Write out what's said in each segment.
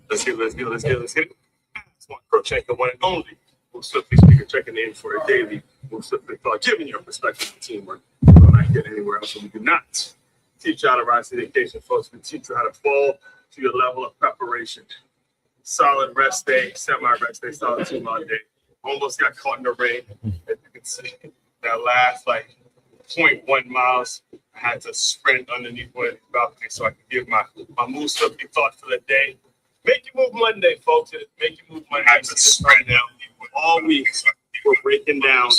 Let's get it. It's one crochet, the one and only. We'll swiftly speaker checking in for a daily. We'll swiftly thought, giving your perspective of teamwork. We will not get anywhere else, and we do not teach you how to rise to the occasion, folks. We teach you how to fall to your level of preparation. Solid rest day, semi-rest day, solid 2-mile day. Almost got caught in the rain, as you can see. That last like 0.1 miles, I had to sprint underneath one of the balconies so I could give my move swiftly thought for the day. Make you move Monday, folks. Make you move Monday. Right now, all week we're breaking down.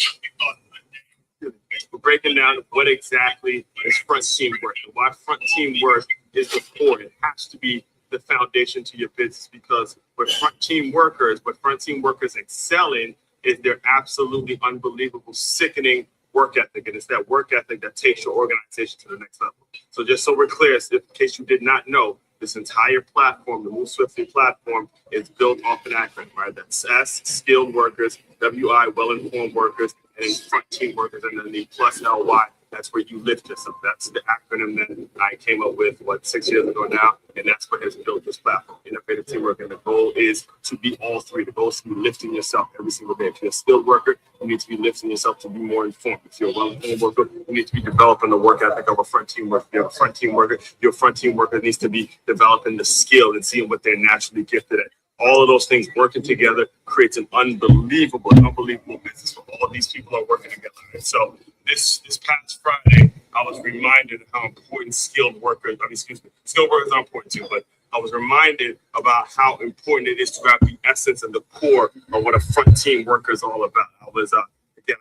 We're breaking down what exactly is front team work and why front team work is the core. It has to be the foundation to your business, because what front team workers excel in is their absolutely unbelievable, sickening work ethic. And it's that work ethic that takes your organization to the next level. So just so we're clear, in case you did not know, this entire platform, the Move Swiftly platform, is built off an acronym, right? That's S, skilled workers, WI, well-informed workers, and front team workers, and then the plus LY, that's where you lift yourself. That's the acronym that I came up with, 6 years ago now, and that's what has built this platform, innovative teamwork. And the goal is to be all three. The goal is to be lifting yourself every single day. If you're a skilled worker, you need to be lifting yourself to be more informed. If you're a well-informed worker, you need to be developing the work ethic of a front team worker. If you're a front team worker, your front team worker needs to be developing the skill and seeing what they're naturally gifted at. All of those things working together creates an unbelievable business where all these people are working together. And so this past Friday, I was reminded of how important skilled workers are important too, but I was reminded about how important it is to have the essence and the core of what a front team worker is all about. I was, again,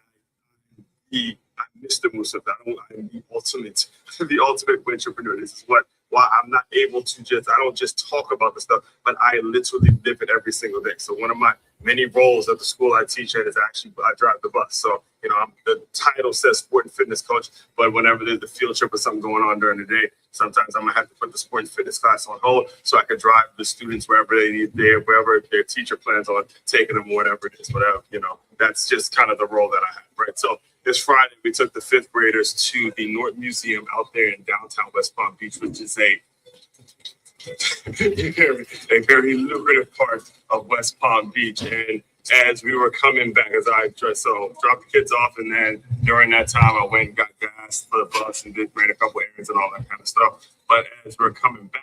I'm Mr. Musa. I'm the ultimate entrepreneur. This is why I'm not able to I don't just talk about the stuff, but I literally live it every single day. So one of my many roles at the school I teach at is actually I drive the bus. So, the title says sport and fitness coach, but whenever there's a field trip or something going on during the day, sometimes I'm gonna have to put the sport and fitness class on hold so I could drive the students wherever wherever their teacher plans on taking them, whatever it is, whatever, that's just kind of the role that I have, right? So this Friday, we took the 5th graders to the North Museum out there in downtown West Palm Beach, which is a very lucrative part of West Palm Beach. And as we were coming back, dropped the kids off, and then during that time, I went and got gas for the bus and ran a couple errands and all that kind of stuff. But as we're coming back,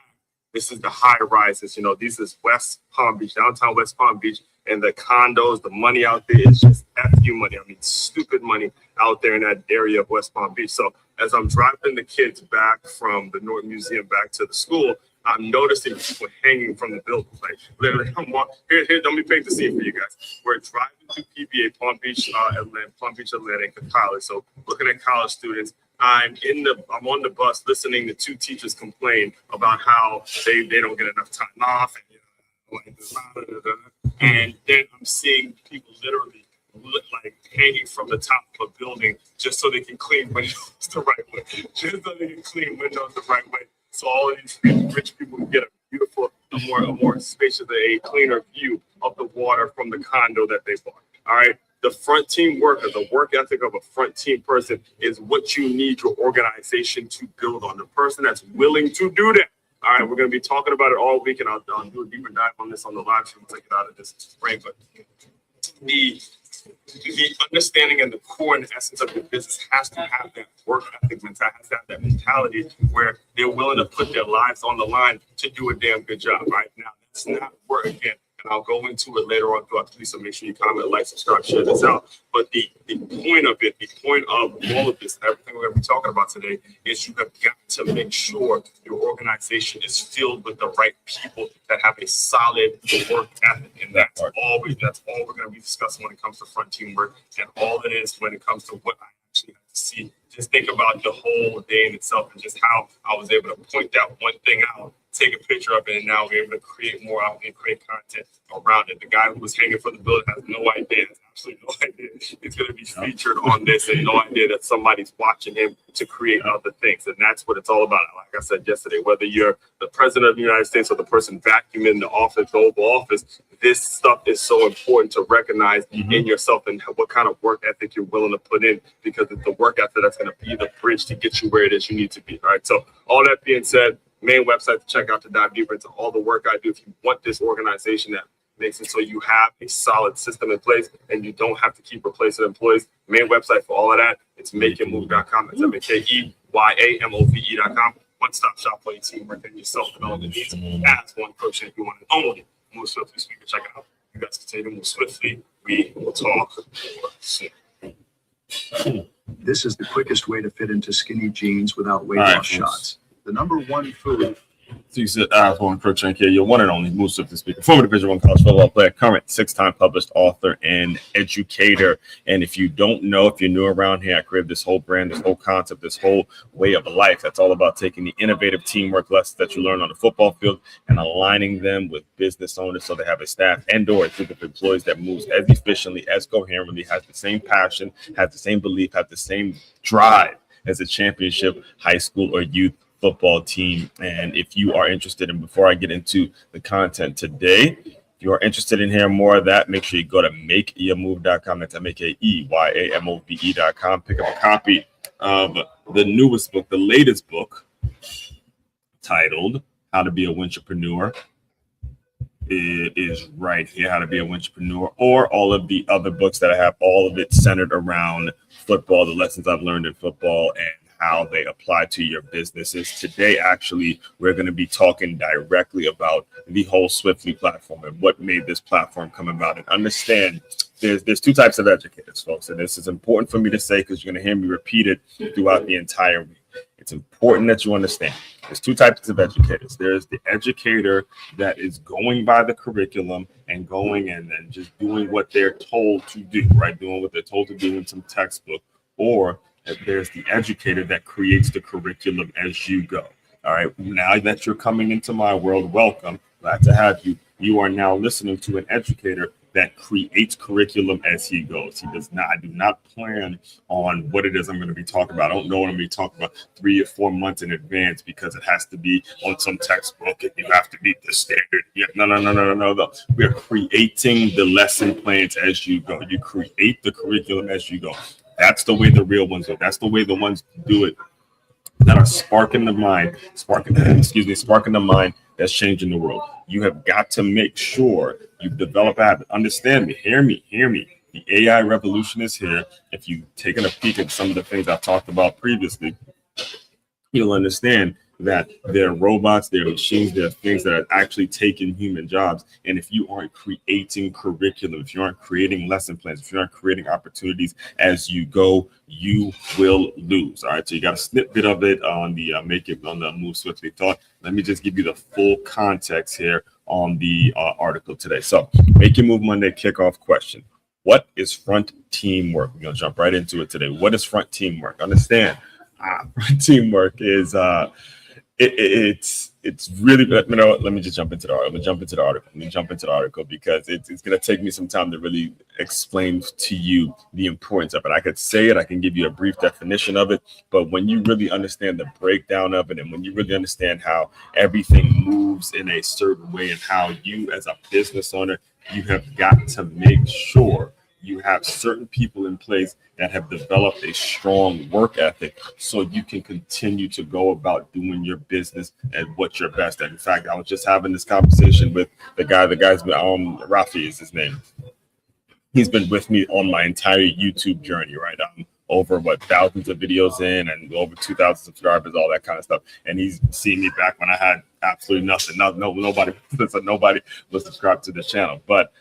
this is the high rises. This is West Palm Beach, downtown West Palm Beach. And the condos, the money out there is just FU money. I mean, stupid money out there in that area of West Palm Beach. So as I'm driving the kids back from the North Museum back to the school, I'm noticing people hanging from the buildings. Like, literally, here, let me paint the scene for you guys. We're driving to PBA, Palm Beach, Atlantic, the college. So looking at college students, I'm on the bus listening to 2 teachers complain about how they don't get enough time off, and then I'm seeing people literally like hanging from the top of a building just so they can clean windows the right way. Just so they can clean windows the right way. So all of these rich people can get a beautiful, a more spacious, a cleaner view of the water from the condo that they bought. All right. The front team worker, the work ethic of a front team person is what you need your organization to build on. The person that's willing to do that. All right, we're going to be talking about it all week, and I'll do a deeper dive on this on the live stream once I get out of this break. But the understanding and the core and the essence of your business has to have that work ethic mentality, has to have that mentality where they're willing to put their lives on the line to do a damn good job. Right now, that's not work again. And I'll go into it later on throughout the piece, so make sure you comment, like, subscribe, share this out. But the point of it, the point of all of this, everything we're going to be talking about today, is you have got to make sure your organization is filled with the right people that have a solid work ethic. And that's all we're going to be discussing when it comes to front team work, and all it is when it comes to what I actually have to see. Just think about the whole day in itself and just how I was able to point that one thing out, take a picture of it, and now we're able to create more out and create content around it. The guy who was hanging from the building has no idea, has absolutely no idea he's going to be featured on this, and no idea that somebody's watching him to create other things. And that's what it's all about. Like I said yesterday, whether you're the president of the United States or the person vacuuming the office, the Oval Office, this stuff is so important to recognize in yourself and what kind of work ethic you're willing to put in, because it's the work ethic that's going to be the bridge to get you where it is you need to be. All right. So all that being said, main website to check out to dive deeper into all the work I do. If you want this organization that makes it so you have a solid system in place and you don't have to keep replacing employees, main website for all of that, it's makeitmove.com. It's MakeItMove.com. One-stop shop for your teamwork and your self-development needs. As one coach, if you want to only move swiftly speaker, check it out. You guys continue to move swiftly. We will talk soon. This is the quickest way to fit into skinny jeans without weight loss shots. The number one food. So you said, Warren Crookshank here, your one and only Moose Swiftly speaker, former Division I college football player, current 6-time published author and educator. And if you don't know, if you're new around here, I created this whole brand, this whole concept, this whole way of life. That's all about taking the innovative teamwork lessons that you learn on the football field and aligning them with business owners so they have a staff and or a group of employees that moves as efficiently, as coherently, has the same passion, has the same belief, has the same drive as a championship high school or youth football team. And if you are interested in, before I get into the content today, if you are interested in hearing more of that, make sure you go to makeitmove.com. That's MakeItMove.com. Pick up a copy of the newest book, the latest book, titled How to Be a Wintrepreneur. It is right here, How to Be a Wintrepreneur, or all of the other books that I have, all of it centered around football, the lessons I've learned in football, and how they apply to your businesses. Today, actually, we're going to be talking directly about the whole Swiftly platform and what made this platform come about. And understand, there's two types of educators, folks. And this is important for me to say because you're going to hear me repeat it throughout the entire week. It's important that you understand. There's two types of educators. There's the educator that is going by the curriculum and going and just doing what they're told to do, right? Doing what they're told to do in some textbook. Or there's the educator that creates the curriculum as you go. All right. Now that you're coming into my world, welcome. Glad to have you. You are now listening to an educator that creates curriculum as he goes. He does not, I do not plan on what it is I'm going to be talking about. I don't know what I'm going to be talking about 3 or 4 months in advance because it has to be on some textbook and you have to meet the standard. Yeah, no. We are creating the lesson plans as you go. You create the curriculum as you go. That's the way the real ones do. That's the way the ones do it that are sparking the mind that's changing the world. You have got to make sure you develop a habit. Understand me. Hear me. The AI revolution is here. If you've taken a peek at some of the things I've talked about previously, you'll understand that there are robots, there are machines, there are things that are actually taking human jobs. And if you aren't creating curriculum, if you aren't creating lesson plans, if you aren't creating opportunities as you go, you will lose. All right. So you got a snippet of it on the Move Swiftly thought. Let me just give you the full context here on the article today. So Make Your Move Monday kickoff question. What is front teamwork? We're going to jump right into it today. What is front teamwork? Understand, front teamwork is it's really, let me just jump into the article. Let me jump into the article because it's going to take me some time to really explain to you the importance of it. I could say it, I can give you a brief definition of it, but when you really understand the breakdown of it and when you really understand how everything moves in a certain way and how you as a business owner, you have got to make sure you have certain people in place that have developed a strong work ethic so you can continue to go about doing your business and what you're best at. In fact, I was just having this conversation with the guy's been, Rafi is his name. He's been with me on my entire YouTube journey, right? I'm over thousands of videos in and over 2,000 subscribers, all that kind of stuff. And he's seen me back when I had absolutely nothing. Nobody was subscribed to the channel. But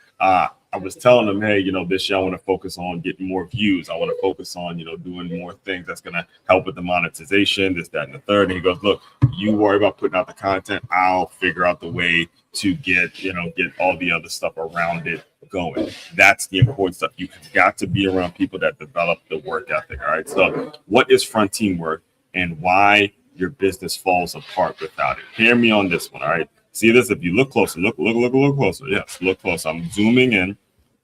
I was telling him, hey, this year I want to focus on getting more views. I want to focus on, doing more things that's going to help with the monetization, this, that, and the third. And he goes, look, you worry about putting out the content. I'll figure out the way to get all the other stuff around it going. That's the important stuff. You've got to be around people that develop the work ethic. All right. So what is front teamwork and why your business falls apart without it? Hear me on this one. All right. See this? If you look closer, look closer. Yes, look closer. I'm zooming in.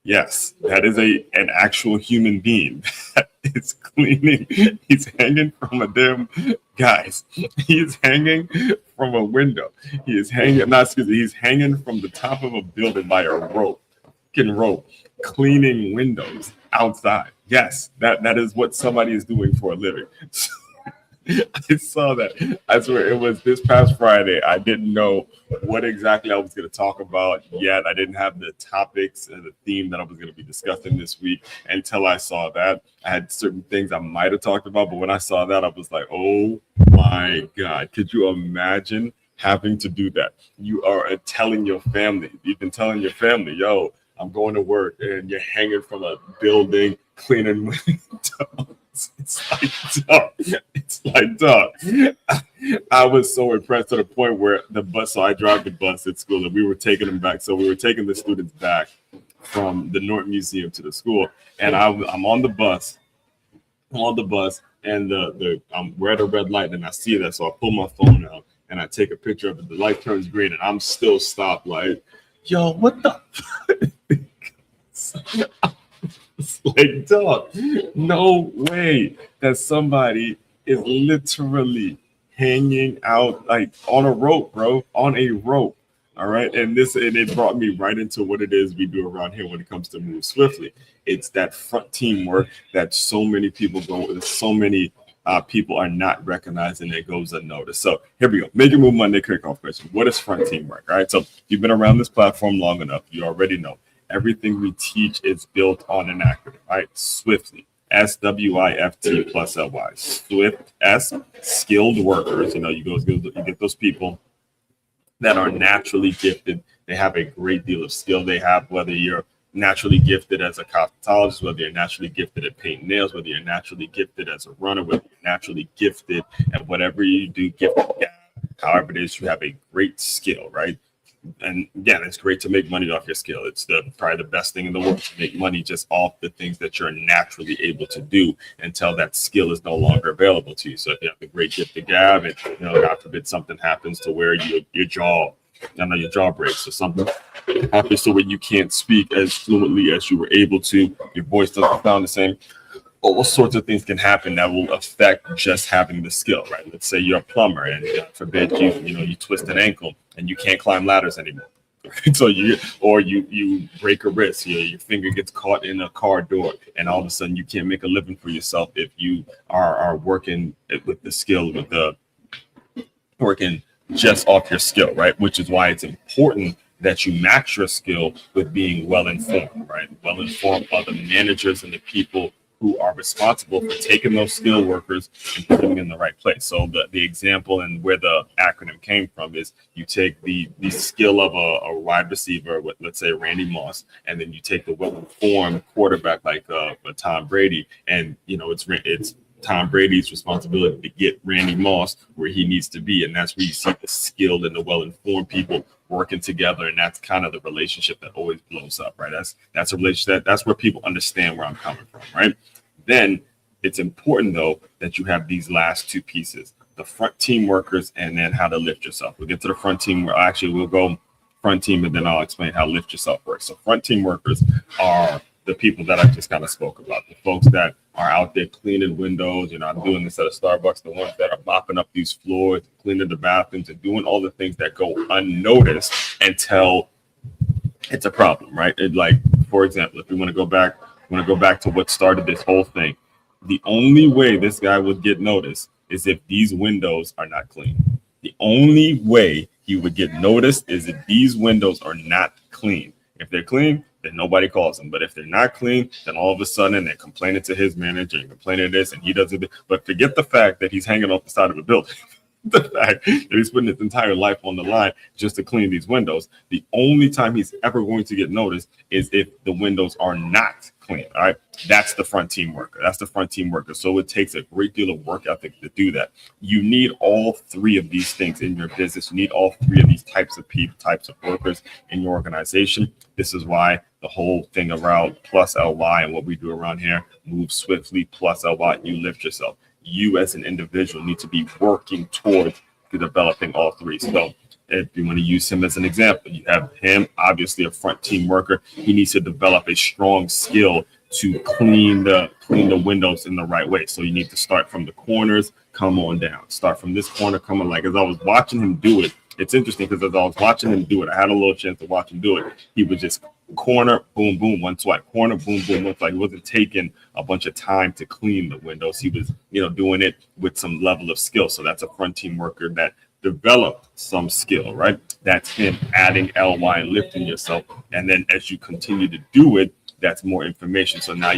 Yes, that is an actual human being that is cleaning. He's hanging from a damn guys. He's hanging from a window. He's hanging from the top of a building by a rope, cleaning windows outside. Yes, that is what somebody is doing for a living. I saw that. I swear it was this past Friday. I didn't know what exactly I was going to talk about yet. I didn't have the topics and the theme that I was going to be discussing this week until I saw that. I had certain things I might have talked about, but when I saw that, I was like, oh my God, could you imagine having to do that? You are telling your family, you've been telling your family, yo, I'm going to work, and you're hanging from a building, cleaning windows. It's like, dog. It's like, dog. I was so impressed to the point where the bus, so I drive the bus at school, and we were taking them back. So we were taking the students back from the Norton Museum to the school, and I'm on the bus, and we're at a red light, and I see that, so I pull my phone out, and I take a picture of it. The light turns green, and I'm still stopped, like, yo, what the? It's like, dog, no way that somebody is literally hanging out like on a rope, bro, on a rope. All right. And it brought me right into what it is we do around here when it comes to move swiftly. It's that front teamwork that so many people people are not recognizing that goes unnoticed. So here we go. Make Your Move Monday kickoff question. What is front teamwork? All right. So if you've been around this platform long enough, you already know. Everything we teach is built on an acronym, right? Swiftly, SWIFT plus LY. Swift, S, skilled workers. You get those people that are naturally gifted. They have a great deal of skill. They have, whether you're naturally gifted as a cosmetologist, whether you're naturally gifted at painting nails, whether you're naturally gifted as a runner, whether you're naturally gifted at whatever you do, however it is, you have a great skill, right? And again, it's great to make money off your skill. It's probably the best thing in the world to make money just off the things that you're naturally able to do until that skill is no longer available to you. So if you have the great gift to gab, and God forbid something happens to where your jaw breaks or something happens to where you can't speak as fluently as you were able to, your voice doesn't sound the same. All sorts of things can happen that will affect just having the skill, right? Let's say you're a plumber, and God forbid you twist an ankle and you can't climb ladders anymore. So you break a wrist, your finger gets caught in a car door, and all of a sudden you can't make a living for yourself if you are working with the skill, working just off your skill, right? Which is why it's important that you match your skill with being well informed, right? Well informed are the managers and the people who are responsible for taking those skilled workers and putting them in the right place. So the example and where the acronym came from is you take the skill of a wide receiver with, let's say, Randy Moss, and then you take the well-informed quarterback like Tom Brady, and it's Tom Brady's responsibility to get Randy Moss where he needs to be, and that's where you see the skilled and the well-informed people working together, and that's kind of the relationship that always blows up, right? That's a relationship that's where people understand where I'm coming from, right? Then it's important though that you have these last two pieces, the front team workers, and then how to lift yourself. We'll get to the front team. We'll go front team, and then I'll explain how lift yourself works. So front team workers are the people that I just kind of spoke about, the folks that are out there cleaning windows. I'm doing this at a Starbucks, the ones that are mopping up these floors, cleaning the bathrooms, and doing all the things that go unnoticed until it's a problem, right? For example, if we want to go back to what started this whole thing, the only way this guy would get noticed is if these windows are not clean. The only way he would get noticed is if these windows are not clean. If they're clean, then nobody calls him. But if they're not clean, then all of a sudden they're complaining to his manager and complaining to this, and he does it. But forget the fact that he's hanging off the side of a building. The fact that he's putting his entire life on the line just to clean these windows. The only time he's ever going to get noticed is if the windows are not clean. All right. That's the front team worker. That's the front team worker. So it takes a great deal of work ethic to do that. You need all three of these things in your business. You need all three of these types of people, types of workers in your organization. This is why the whole thing around plus LY and what we do around here, move swiftly plus LY, you lift yourself. You as an individual need to be working towards developing all three. So if you want to use him as an example, you have him, obviously a front team worker. He needs to develop a strong skill to clean the windows in the right way. So you need to start from the corners, come on down. Start from this corner, come on. Like as I was watching him do it, it's interesting because as I was watching him do it, I had a little chance to watch him do it. He would just corner, boom, boom, one swipe, corner, boom, boom, one swipe. He wasn't taking a bunch of time to clean the windows. He was, doing it with some level of skill. So that's a front team worker that developed some skill, right? That's him adding LY and lifting yourself. And then as you continue to do it, that's more information. So now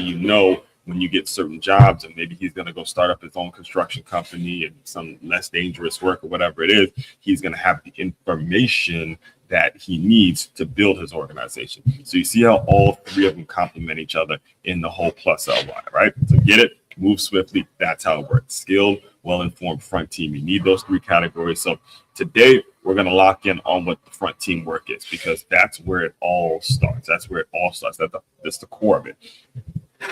when you get certain jobs, and maybe he's going to go start up his own construction company and some less dangerous work or whatever it is, he's going to have the information that he needs to build his organization. So you see how all three of them complement each other in the whole plus LY, right? So get it, move swiftly. That's how it works. Skilled, well-informed front team. You need those three categories. So today we're going to lock in on what the front team work is, because that's where it all starts. That's the core of it.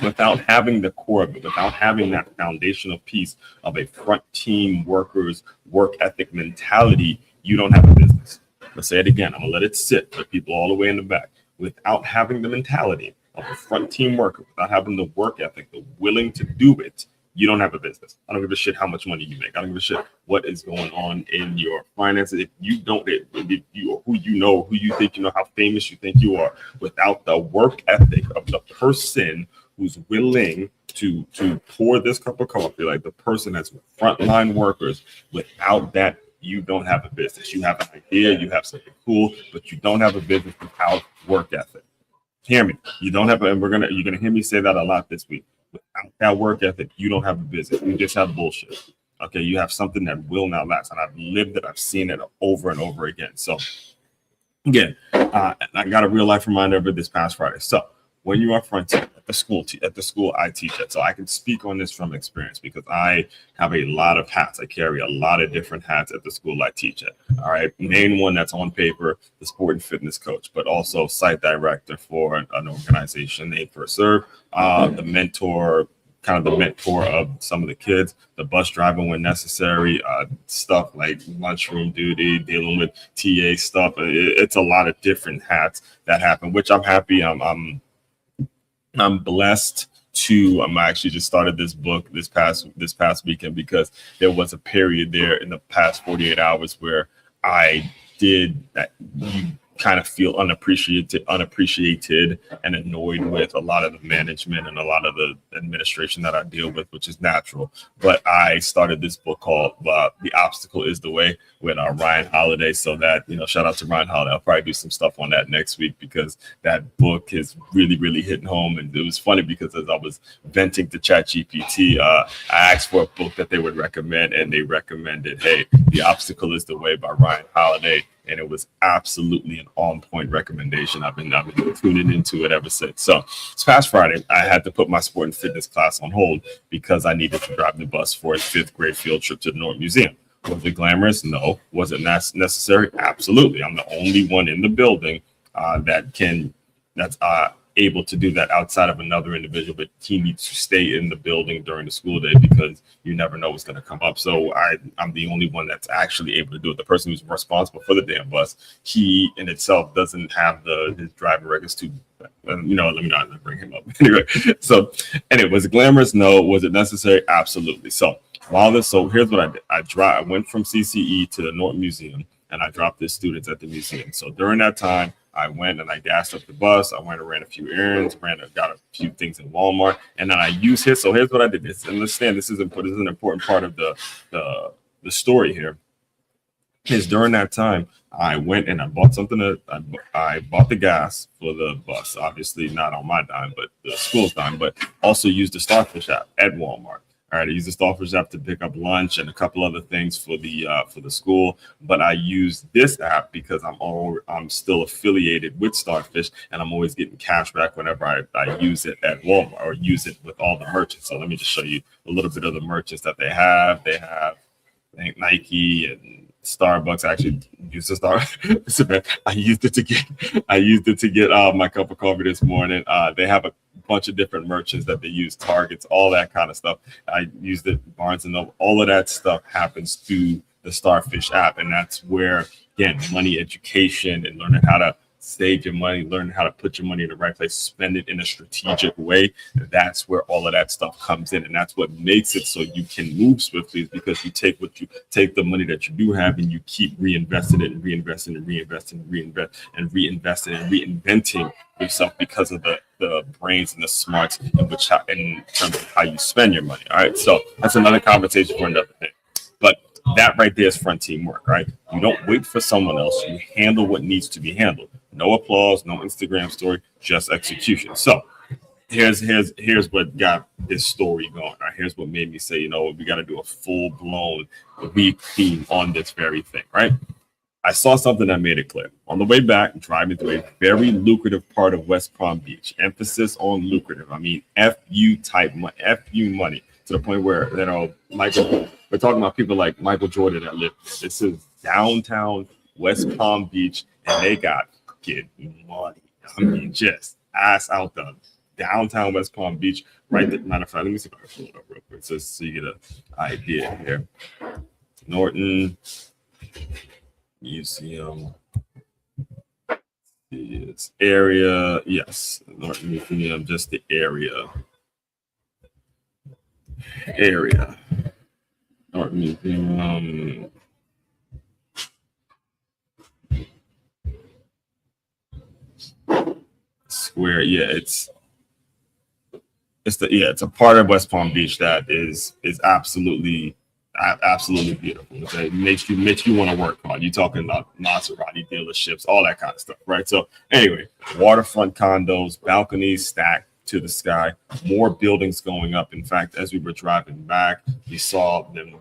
Without having the core of it, without having that foundational piece of a front team worker's work ethic mentality, you don't have a business. Let's say it again. I'm going to let it sit for people all the way in the back. Without having the mentality of a front team worker, without having the work ethic, the willing to do it, you don't have a business. I don't give a shit how much money you make. I don't give a shit what is going on in your finances. If you don't, if you, who you think you know, how famous you think you are, without the work ethic of the person who's willing to pour this cup of coffee, like the person that's frontline workers, without that, you don't have a business. You have an idea, you have something cool, but you don't have a business without work ethic. Hear me. You don't have, and you're gonna hear me say that a lot this week. Without that work ethic, you don't have a business. You just have bullshit. Okay, you have something that will not last, and I've lived it. I've seen it over and over again. So again, I got a real life reminder of it this past Friday. So when you are front team at the school I teach at, so I can speak on this from experience because I have a lot of hats. I carry a lot of different hats at the school I teach at. All right, main one that's on paper, the sport and fitness coach, but also site director for an organization named First Serve, the mentor of some of the kids, the bus driver when necessary, stuff like lunchroom duty, dealing with TA stuff. It's a lot of different hats that happen, which I'm happy. I'm blessed to. I actually just started this book this past weekend because there was a period there in the past 48 hours where I did that. You kind of feel unappreciated and annoyed with a lot of the management and a lot of the administration that I deal with, which is natural. But I started this book called The Obstacle is the Way with Ryan Holiday. So that, shout out to Ryan Holiday. I'll probably do some stuff on that next week because that book is really, really hitting home. And it was funny because as I was venting to ChatGPT, I asked for a book that they would recommend, and they recommended, hey, The Obstacle is the Way by Ryan Holiday. And it was absolutely an on-point recommendation. I've been tuning into it ever since. So this past Friday, I had to put my sport and fitness class on hold because I needed to drive the bus for a 5th grade field trip to the North Museum. Was it glamorous? No. Was it necessary? Absolutely. I'm the only one in the building that's able to do that outside of another individual, but he needs to stay in the building during the school day because you never know what's going to come up. So I'm the only one that's actually able to do it. The person who's responsible for the damn bus, he in itself doesn't have his driving records to, let me not bring him up. Anyway, was it glamorous? No. Was it necessary? Absolutely. So here's what I did. I went from CCE to the North Museum and I dropped the students at the museum. So during that time, I went and I gassed up the bus. I went and ran a few errands, got a few things in Walmart, and then I used his. So here's what I did. Understand, this is an important part of the story here. Is during that time, I went and I bought something. I bought the gas for the bus. Obviously, not on my dime, but the school's dime. But also used the Starfish app at Walmart. All right, I used the Starfish app to pick up lunch and a couple other things for the school. But I use this app because I'm still affiliated with Starfish, and I'm always getting cash back whenever I use it at Walmart or use it with all the merchants. So let me just show you a little bit of the merchants that they have. They have, I think, Nike and Starbucks. I actually used I used it to get my cup of coffee this morning. They have a bunch of different merchants that they use, Targets, all that kind of stuff. I used it, Barnes and Noble. All of that stuff happens through the Starfish app, and that's where, again, money education and learning how to save your money, learn how to put your money in the right place, spend it in a strategic way. That's where all of that stuff comes in. And that's what makes it so you can move swiftly, is because you take the money that you do have and you keep reinvesting it and reinvesting and reinvesting and reinvesting and reinventing yourself because of the brains and the smarts in terms of how you spend your money. All right. So that's another conversation for another thing. But that right there is front team work, right? You don't wait for someone else. You handle what needs to be handled. No applause, no Instagram story, just execution. So here's what got this story going. Right? Here's what made me say, we got to do a full-blown week theme on this very thing, right? I saw something that made it clear. On the way back, driving through a very lucrative part of West Palm Beach. Emphasis on lucrative. I mean, FU type money, FU money, to the point where, we're talking about people like Michael Jordan that live. This is downtown West Palm Beach, and they got fucking money. I mean, just ass out the downtown West Palm Beach, right there. Matter of fact, let me see if I can pull it up real quick so you get an idea here. Norton Museum. Yes, area. Yes, Norton Museum, just the area. Norton Museum. Square. Yeah, it's a part of West Palm Beach that is absolutely beautiful. Okay? It makes you want to work hard. You're talking about Maserati dealerships, all that kind of stuff, right? So anyway, waterfront condos, balconies stacked to the sky, more buildings going up. In fact, as we were driving back, we saw them,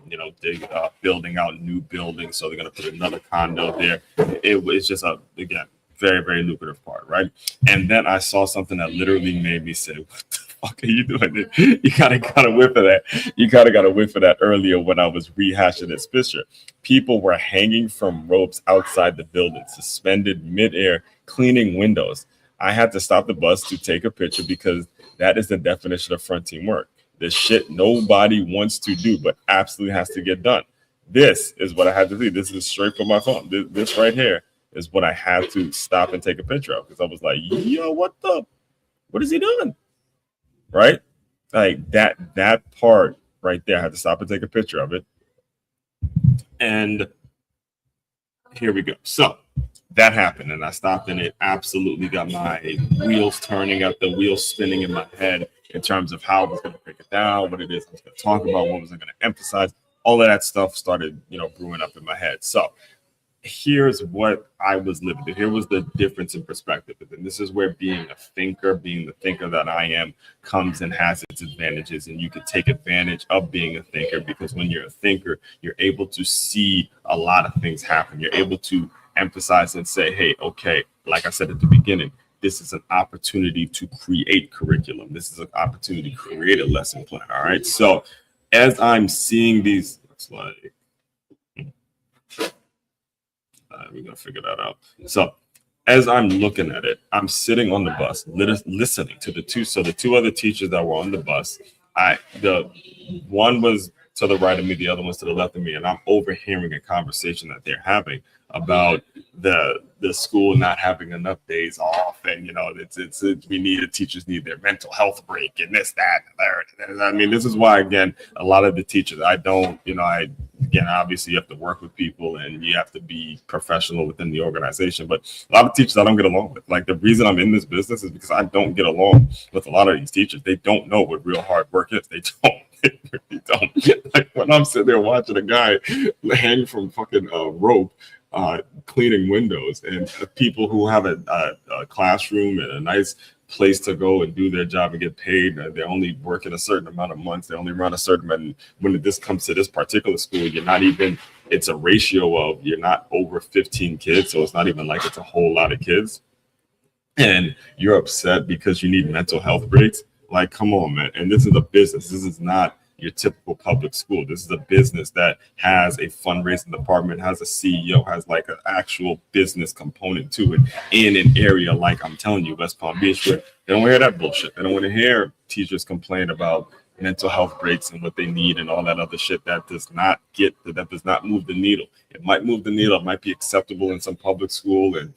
building out new buildings. So they're going to put another condo there. It was just again, very, very lucrative part, right? And then I saw something that literally made me say, what the fuck are you doing? You kind of got a whiff of that. You kind of got a whiff of that earlier when I was rehashing this picture. People were hanging from ropes outside the building, suspended midair, cleaning windows. I had to stop the bus to take a picture because that is the definition of front team work. The shit nobody wants to do, but absolutely has to get done. This is what I had to do. This is straight from my phone. This right here is what I had to stop and take a picture of, because I was like, yo, what is he doing? Right? Like that part right there, I had to stop and take a picture of it. And here we go. So that happened, and I stopped, and it absolutely got my wheels turning, got the wheels spinning in my head in terms of how I was going to break it down, what it is I was going to talk about, what was I going to emphasize. All of that stuff started, brewing up in my head. So here's what I was living through. Here was the difference in perspective. And this is where being the thinker that I am, comes and has its advantages. And you can take advantage of being a thinker, because when you're a thinker, you're able to see a lot of things happen. You're able to emphasize and say, hey, okay, like I said at the beginning, this is an opportunity to create curriculum. This is an opportunity to create a lesson plan. All right. So as I'm seeing these, looks like, we're going to figure that out. So as I'm looking at it, I'm sitting on the bus, listening to the two other teachers that were on the bus. The one was to the right of me, the other one's to the left of me, and I'm overhearing a conversation that they're having about the school not having enough days off, and teachers need their mental health break, and this, that, and there. I mean, this is why, again, a lot of the teachers, obviously you have to work with people and you have to be professional within the organization, but a lot of teachers I don't get along with. Like, the reason I'm in this business is because I don't get along with a lot of these teachers. They don't know what real hard work is. They don't. They really don't. Like, when I'm sitting there watching a guy hang from fucking rope, cleaning windows, and people who have a classroom and a nice place to go and do their job and get paid, they only work in a certain amount of months, they only run a certain amount. When this comes to this particular school, it's a ratio of, you're not over 15 kids, so it's not even like it's a whole lot of kids, and you're upset because you need mental health breaks. Like, come on, man. And this is a business. This is not your typical public school. This is a business that has a fundraising department, has a CEO, has like an actual business component to it, in an area like, I'm telling you, West Palm Beach, where they don't hear that bullshit. They don't want to hear teachers complain about mental health breaks and what they need and all that other shit, that does not move the needle. It might move the needle. It might be acceptable in some public school, and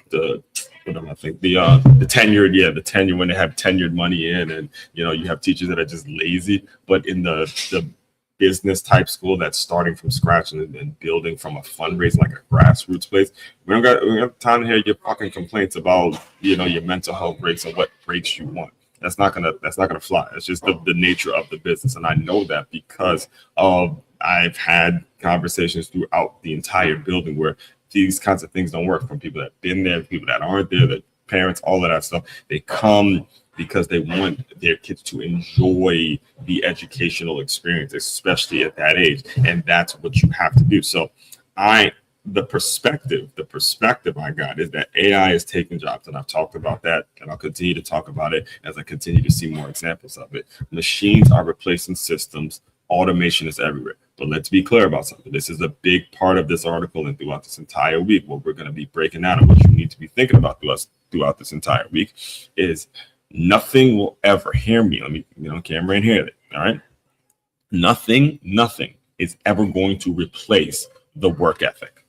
the what am I think the tenure when they have tenured money in, and you have teachers that are just lazy. But in the business type school that's starting from scratch and building from a fundraising, like a grassroots place, we don't have time to hear your fucking complaints about your mental health breaks and what breaks you want. That's not gonna fly. It's just the nature of the business, and I know that because I've had conversations throughout the entire building where these kinds of things don't work, from people that have been there, people that aren't there, the parents, all of that stuff. They come because they want their kids to enjoy the educational experience, especially at that age. And that's what you have to do. So the perspective I got is that AI is taking jobs. And I've talked about that, and I'll continue to talk about it as I continue to see more examples of it. Machines are replacing systems. Automation is everywhere. But let's be clear about something. This is a big part of this article and throughout this entire week. What we're going to be breaking down and what you need to be thinking about throughout this entire week is nothing will ever, hear me, let me, camera in here, all right? Nothing is ever going to replace the work ethic.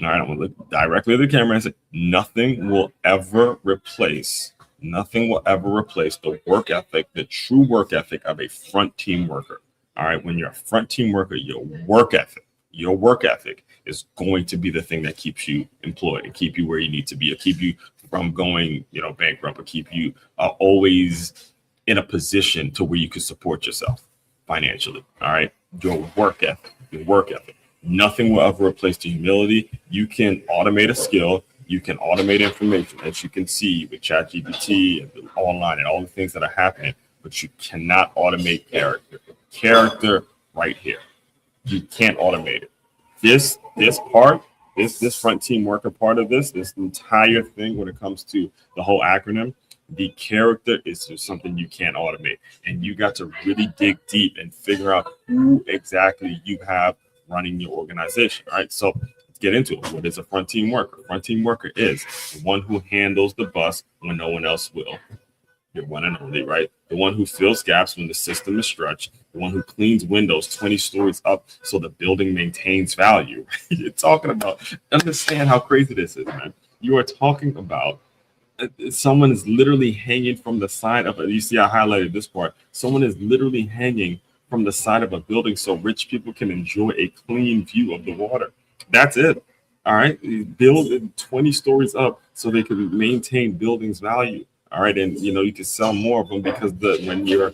All right, I'm going to look directly at the camera and say, nothing will ever replace the work ethic, the true work ethic of a front team worker. All right, when you're a front team worker, your work ethic is going to be the thing that keeps you employed and keep you where you need to be, or keep you from going, bankrupt, or keep you always in a position to where you can support yourself financially. All right, your work ethic. Nothing will ever replace the humility. You can automate a skill. You can automate information, as you can see with ChatGPT and online and all the things that are happening, but you cannot automate character. Character right here. You can't automate it. This front team worker part of this entire thing, when it comes to the whole acronym, the character is just something you can't automate. And you got to really dig deep and figure out who exactly you have running your organization. All right. So let's get into it. What is a front team worker? Front team worker is the one who handles the bus when no one else will. Your one and only, right? The one who fills gaps when the system is stretched, the one who cleans windows 20 stories up so the building maintains value. You're talking about, understand how crazy this is, man. You are talking about someone is literally hanging from the side of you see I highlighted this part. Someone is literally hanging from the side of a building so rich people can enjoy a clean view of the water. That's it. All right. Build 20 stories up so they can maintain buildings value. All right, and you can sell more of them, because when you're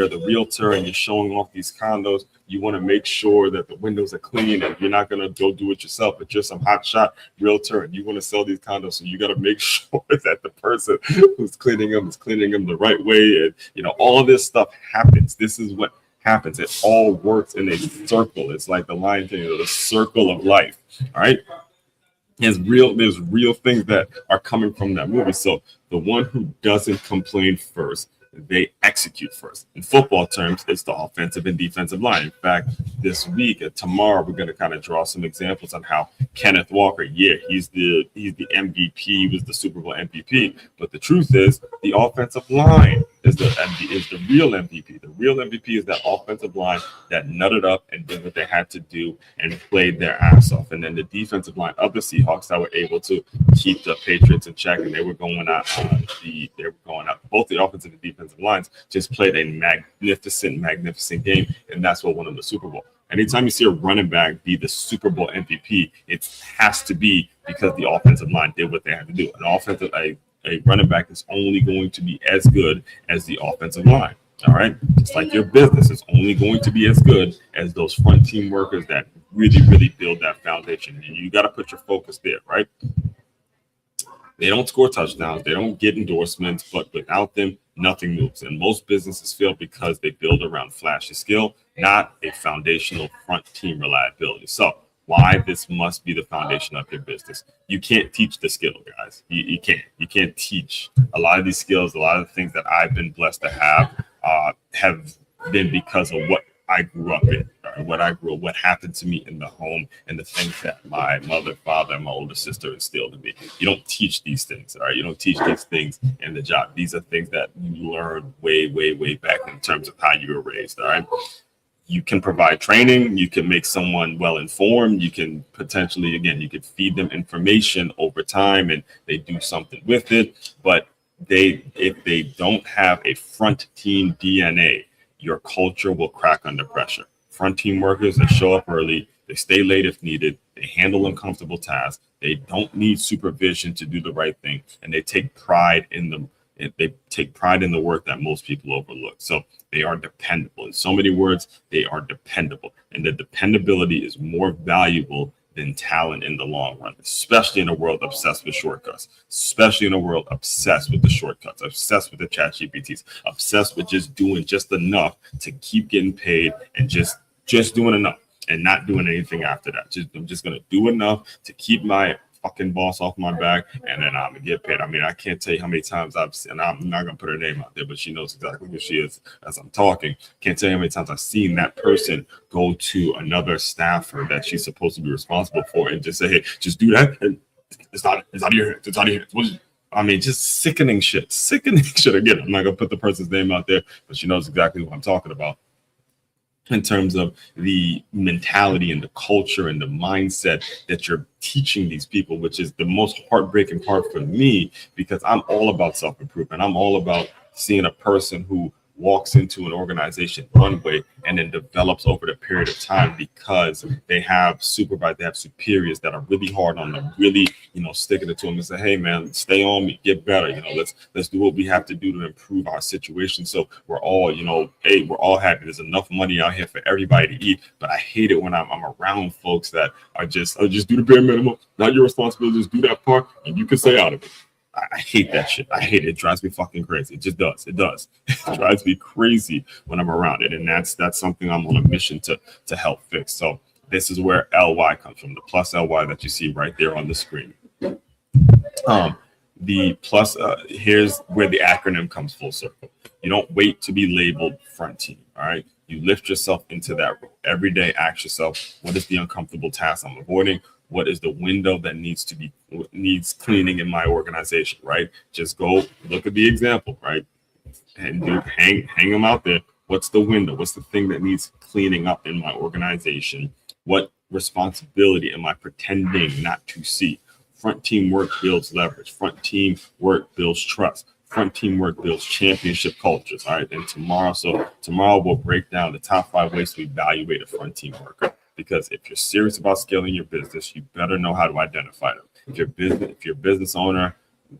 the realtor and you're showing off these condos, you want to make sure that the windows are clean, and you're not gonna go do it yourself, but you're some hotshot realtor and you want to sell these condos, so you got to make sure that the person who's cleaning them is cleaning them the right way, and all of this stuff happens. This is what happens. It all works in a circle. It's like the Lion King, the circle of life. All right. There's real things that are coming from that movie. So the one who doesn't complain first, they execute first. In football terms, it's the offensive and defensive line. In fact, this week and tomorrow, we're going to kind of draw some examples on how Kenneth Walker, he's the MVP, he was the Super Bowl MVP. But the truth is, the offensive line is the real MVP. The real MVP is that offensive line that nutted up and did what they had to do and played their ass off. And then the defensive line of the Seahawks that were able to keep the Patriots in check, and they were going out. Both the offensive and defensive lines just played a magnificent game, and that's what won them the Super Bowl. Anytime you see a running back be the Super Bowl MVP, it has to be because the offensive line did what they had to do. A running back is only going to be as good as the offensive line. All right. Just like your business is only going to be as good as those front team workers that really build that foundation. And you got to put your focus there, right? They don't score touchdowns. They don't get endorsements, but without them, nothing moves. And most businesses fail because they build around flashy skill, not a foundational front team reliability. So why this must be the foundation of your business. You can't teach the skill, guys. You can't teach a lot of these skills. A lot of the things that I've been blessed to have been because of what I grew up in, right? What happened to me in the home, and the things that my mother, father, and my older sister instilled in me. You don't teach these things, all right? You don't teach these things in the job. These are things that you learn way, way, way back in terms of how you were raised, all right? You can provide training, you can make someone well informed, you can potentially, again, you could feed them information over time and they do something with it. But if they don't have a front team DNA, your culture will crack under pressure. Front team workers that show up early, they stay late if needed, they handle uncomfortable tasks, they don't need supervision to do the right thing, and they take pride in the work that most people overlook. So they are dependable. In so many words, they are dependable. And the dependability is more valuable than talent in the long run, especially in a world obsessed with shortcuts, obsessed with the shortcuts, obsessed with the chat GPTs, obsessed with just doing just enough to keep getting paid and just doing enough and not doing anything after that. I'm just going to do enough to keep my fucking boss off my back, and then I'm gonna get paid. I mean, I can't tell you how many times I've seen, and I'm not gonna put her name out there, but she knows exactly who she is as I'm talking. Can't tell you how many times I've seen that person go to another staffer that she's supposed to be responsible for and just say, "Hey, just do that." And it's out of your hands. It's out of your hands. I mean, just sickening shit. Again, I'm not gonna put the person's name out there, but she knows exactly what I'm talking about in terms of the mentality and the culture and the mindset that you're teaching these people, which is the most heartbreaking part for me, because I'm all about self-improvement. I'm all about seeing a person who walks into an organization one way and then develops over the period of time because they have supervisors, they have superiors that are really hard on them, really, sticking it to them and say, "Hey man, stay on me, get better. Let's do what we have to do to improve our situation." So we're all, we're all happy. There's enough money out here for everybody to eat. But I hate it when I'm around folks that are just do the bare minimum, not your responsibility, just do that part, and you can stay out of it. I hate that shit. I hate it. It drives me fucking crazy. It just does. It does. It drives me crazy when I'm around it. And that's something I'm on a mission to help fix. So this is where LY comes from, the plus LY that you see right there on the screen. The plus, here's where the acronym comes full circle. You don't wait to be labeled front team. All right. You lift yourself into that role. Every day, ask yourself, what is the uncomfortable task I'm avoiding? What is the window that needs cleaning in my organization, right? Just go look at the example, right? And hang them out there. What's the window? What's the thing that needs cleaning up in my organization? What responsibility am I pretending not to see? Front team work builds leverage. Front team work builds trust. Front team work builds championship cultures. All right. And tomorrow we'll break down the top 5 ways to evaluate a front team worker. Because if you're serious about scaling your business, you better know how to identify them. If you're a business owner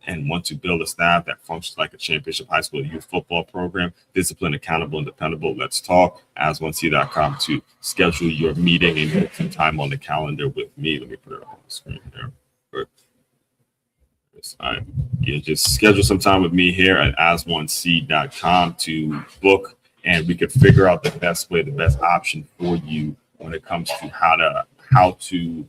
and want to build a staff that functions like a championship high school youth football program, disciplined, accountable, and dependable, let's talk. As1c.com to schedule your meeting and get some time on the calendar with me. Let me put it up on the screen here. All right. Yeah, just schedule some time with me here at as1c.com to book, and we could figure out the best way, the best option for you when it comes to how to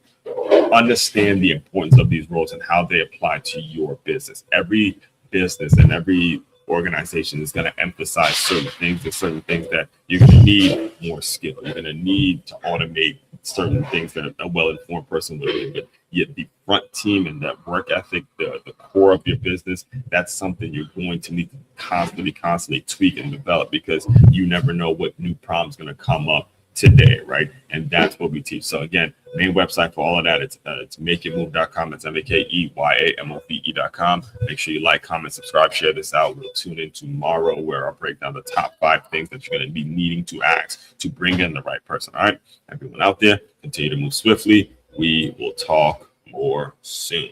understand the importance of these roles and how they apply to your business. Every business and every organization is going to emphasize certain things. There's certain things that you're going to need more skill. You're going to need to automate certain things that a well-informed person would do. But yet the front team and that work ethic, the core of your business, that's something you're going to need to constantly tweak and develop, because you never know what new problem's going to come up today, right? And that's what we teach. So again, main website for all of that, it's makeitmove.com. That's MAKEYAMOVE.com. Make sure you like, comment, subscribe, share this out. We'll tune in tomorrow where I'll break down the top 5 things that you're going to be needing to ask to bring in the right person. All right, everyone out there, continue to move swiftly. We will talk more soon.